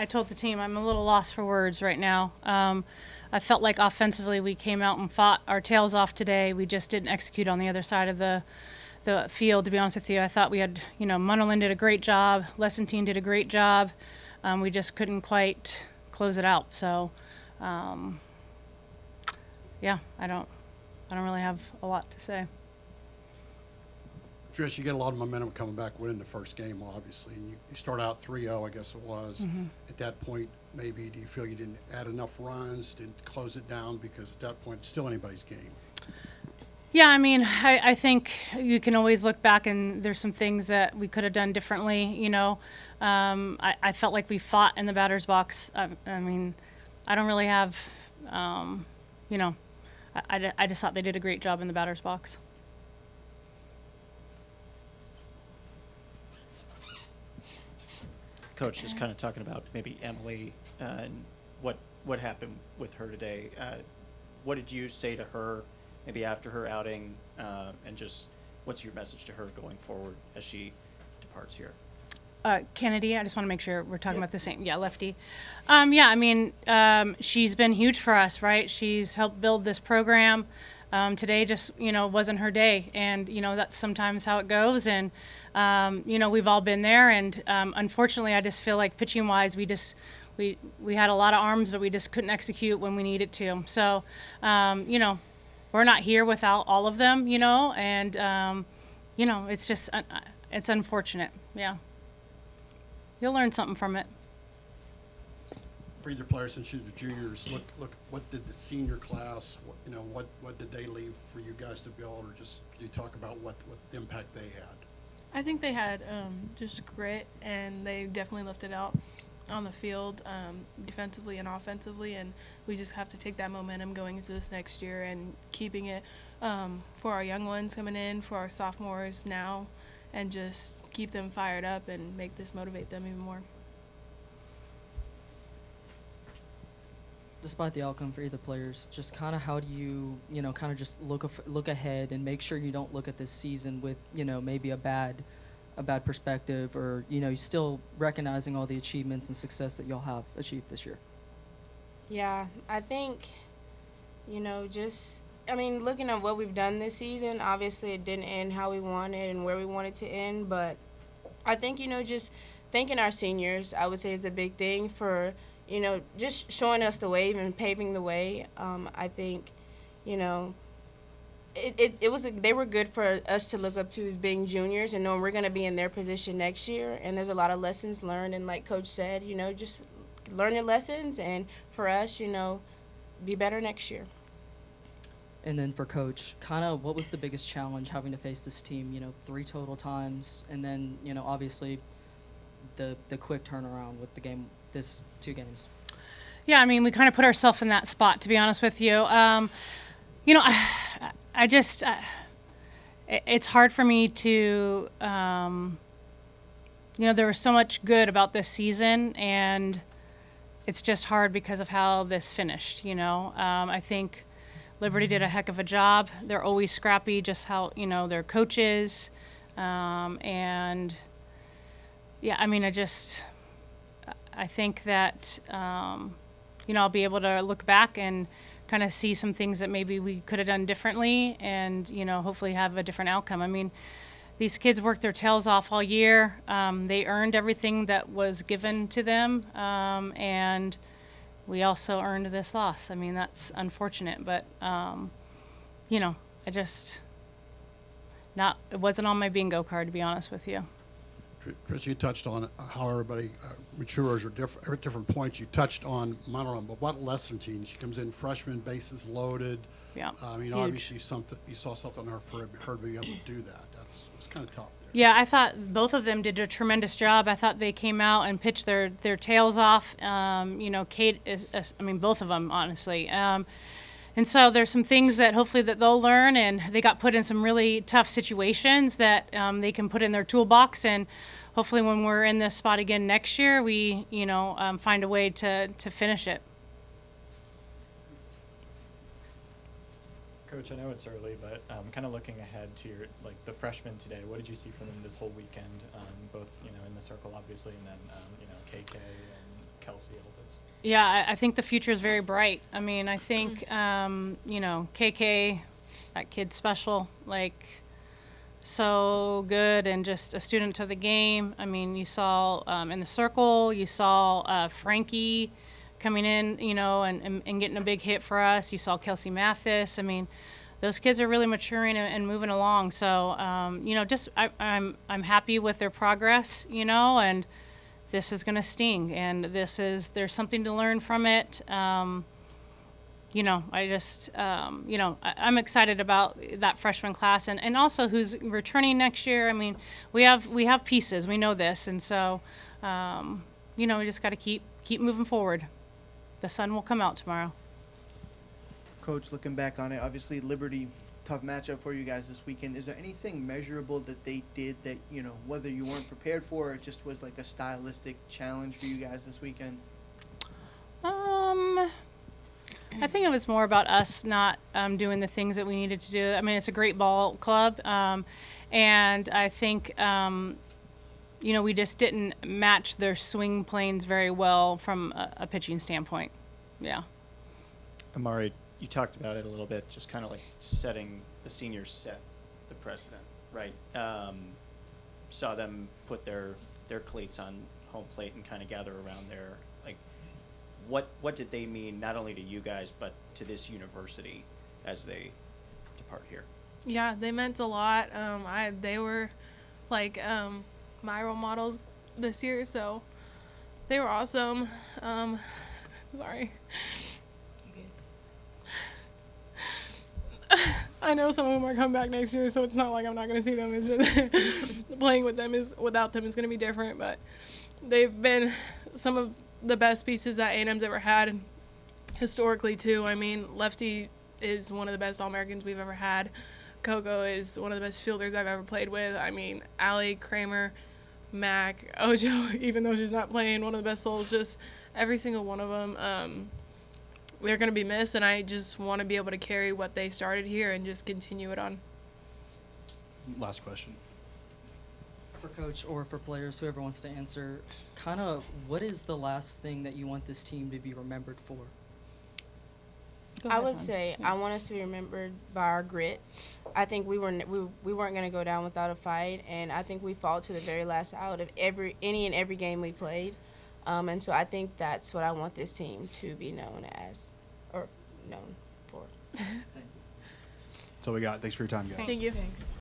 I told the team I'm a little lost for words right now. I felt like offensively we came out and fought our tails off today. We just didn't execute on the other side of the field, to be honest with you. I thought we had, Munderland did a great job. Lesson team did a great job. We just couldn't quite close it out. So, yeah, I don't really have a lot to say. Trish, you get a lot of momentum coming back winning the first game, obviously. And you start out 3-0, I guess it was. Mm-hmm. At that point, maybe do you feel you didn't add enough runs, didn't close it down? Because at that point, it's still anybody's game. Yeah, I mean, I think you can always look back and there's some things that we could have done differently, I felt like we fought in the batter's box. I mean, I don't really have, I just thought they did a great job in the batter's box. Coach, just kind of talking about maybe Emily and what happened with her today. What did you say to her maybe after her outing, and just what's your message to her going forward as she departs here? Kennedy, I just want to make sure we're talking Yep. about the same. Yeah, lefty. She's been huge for us, right? She's helped build this program. Today just, wasn't her day. And, that's sometimes how it goes. And, we've all been there. And unfortunately, I just feel like pitching-wise, we had a lot of arms, but we just couldn't execute when we needed to. So, we're not here without all of them, and, it's just, it's unfortunate. Yeah. You'll learn something from it. For either players, since you're the juniors, look, what did the senior class, what did they leave for you guys to build, or just can you talk about what impact they had? I think they had just grit, and they definitely lifted out on the field, defensively and offensively, and we just have to take that momentum going into this next year and keeping it for our young ones coming in, for our sophomores now, and just keep them fired up and make this motivate them even more. Despite the outcome for either players, just kind of how do you, kind of just look ahead and make sure you don't look at this season with, maybe a bad perspective, or, still recognizing all the achievements and success that y'all have achieved this year? Yeah, I think, looking at what we've done this season, obviously it didn't end how we wanted and where we wanted to end, but I think, just thanking our seniors, I would say, is a big thing for, just showing us the way and paving the way. I think, they were good for us to look up to as being juniors and knowing we're going to be in their position next year. And there's a lot of lessons learned. And like Coach said, just learn your lessons. And for us, be better next year. And then for Coach, kind of what was the biggest challenge having to face this team, 3 total times, and then, obviously the quick turnaround with the game, this 2 games? Yeah, I mean, we kind of put ourselves in that spot, to be honest with you. I just, it's hard for me to, there was so much good about this season, and it's just hard because of how this finished, I think Liberty did a heck of a job. They're always scrappy, just how, their coaches, and yeah, I mean, I think that, I'll be able to look back and kind of see some things that maybe we could have done differently and, hopefully have a different outcome. I mean, these kids worked their tails off all year. They earned everything that was given to them, and we also earned this loss. I mean, that's unfortunate, but, it wasn't on my bingo card, to be honest with you. Trisha, you touched on how everybody matures at different points. You touched on Monterey, but what lesson team? She comes in freshman, bases loaded. Yeah, huge. Obviously you saw something on her to be able to do that. It's kind of tough there. Yeah, I thought both of them did a tremendous job. I thought they came out and pitched their tails off. Kate both of them, honestly. And so there's some things that hopefully that they'll learn, and they got put in some really tough situations that they can put in their toolbox, and hopefully when we're in this spot again next year, we find a way to finish it. Coach, I know it's early, but kind of looking ahead to the freshmen today, what did you see from them this whole weekend? Both in the circle obviously, and then KK and Kelsey Elvis? Yeah, I think the future is very bright. I mean, I think, you know, KK, that kid's special, like, so good and just a student to the game. I mean, you saw in the circle, you saw Frankie coming in, you know, and getting a big hit for us. You saw Kelsey Mathis. I mean, those kids are really maturing and moving along. So, you know, just I'm happy with their progress, you know, and this is going to sting, and there's something to learn from it. You know, I just, you know, I'm excited about that freshman class, and also who's returning next year. I mean, we have pieces, we know this, and so, you know, we just got to keep moving forward. The sun will come out tomorrow. Coach, looking back on it, obviously Liberty, tough matchup for you guys this weekend. Is there anything measurable that they did that, you know, whether you weren't prepared for or it just was like a stylistic challenge for you guys this weekend? I think it was more about us not doing the things that we needed to do. I mean, it's a great ball club, and I think, you know, we just didn't match their swing planes very well from a pitching standpoint. Yeah. Amari, you talked about it a little bit, just kind of like setting the seniors set the precedent, right? Saw them put their cleats on home plate and kind of gather around there. Like, what did they mean not only to you guys but to this university as they depart here? Yeah, they meant a lot. They were like my role models this year, so they were awesome. Sorry. I know some of them are coming back next year, so it's not like I'm not going to see them. It's just playing with them without them is going to be different. But they've been some of the best pieces that A&M's ever had historically too. I mean, Lefty is one of the best All-Americans we've ever had. Coco is one of the best fielders I've ever played with. I mean, Allie, Kramer, Mac, Ojo, even though she's not playing, one of the best souls. Just every single one of them. They're going to be missed, and I just want to be able to carry what they started here and just continue it on. Last question. For coach or for players, whoever wants to answer, kind of what is the last thing that you want this team to be remembered for? I would say I want us to be remembered by our grit. I think we weren't going to go down without a fight, and I think we fought to the very last out of any and every game we played. And so I think that's what I want this team to be known as, or known for. That's all we got. Thanks for your time, guys. Thank you. Thanks.